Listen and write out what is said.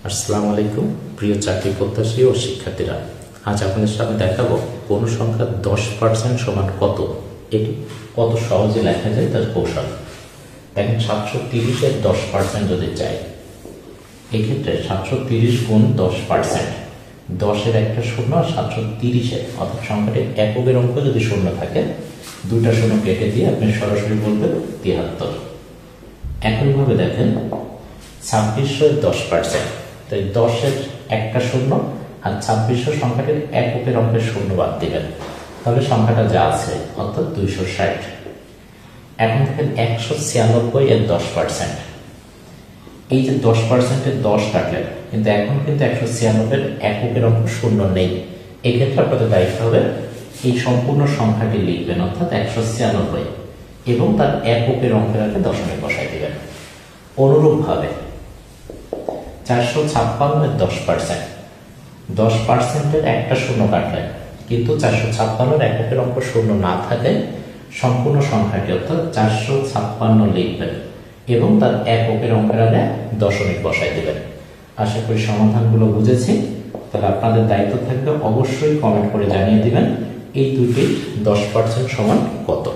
আসসালামু আলাইকুম প্রিয় চাকরি প্রত্যাশী ও শিক্ষার্থীরা, আজ আপনাদের সামনে দেখাবো কোন সংখ্যা 10% সমান কত। এটি কত সহজে লেখা যায় তার কৌশল। দেখেন 730-এর 10% যদি চাই, এক্ষেত্রে 730 গুণ 10%, 10-এর একটা শূন্য আর 730-এর অর্থাৎ সংখ্যাটির এককের অঙ্ক যদি শূন্য থাকে, দুইটা শূন্য কেটে দিয়ে আপনি সরাসরি বলবেন 73। একইভাবে দেখেন 2600-এর 10%, তাই 10-এর একটা শূন্য আর 2600 সংখ্যাটির এককের অঙ্কের শূন্য বাদ দিবেন, তাহলে সংখ্যাটা যা আছে অর্থাৎ 260। এখন দেখেন 196-এর 10%, এই যে 10%-এর 10 কাটলেন, কিন্তু এখন কিন্তু 196-এর এককের অঙ্ক শূন্য নেই। এক্ষেত্রে আপনাদের দায়িত্ব হবে এই সম্পূর্ণ সংখ্যাটি লিখবেন, অর্থাৎ 196, এবং তার এককের অঙ্কের আগে দশমিক বসাই দিবেন। অনুরূপভাবে 456-এর 10%, 10%-এর একটা শূন্য কাটলেন, কিন্তু 456-এর এককের অঙ্ক শূন্য না থাকে সম্পূর্ণ সংখ্যাটি অর্থাৎ 456 লিখবেন এবং তার এককের অঙ্কের আগে দশমিক বসাই দিবেন। আশা করি সমাধানগুলো বুঝেছি। তাহলে আপনাদের দায়িত্ব থাকবে অবশ্যই কমেন্ট করে জানিয়ে দিবেন এই দুটির 10% সমান কত।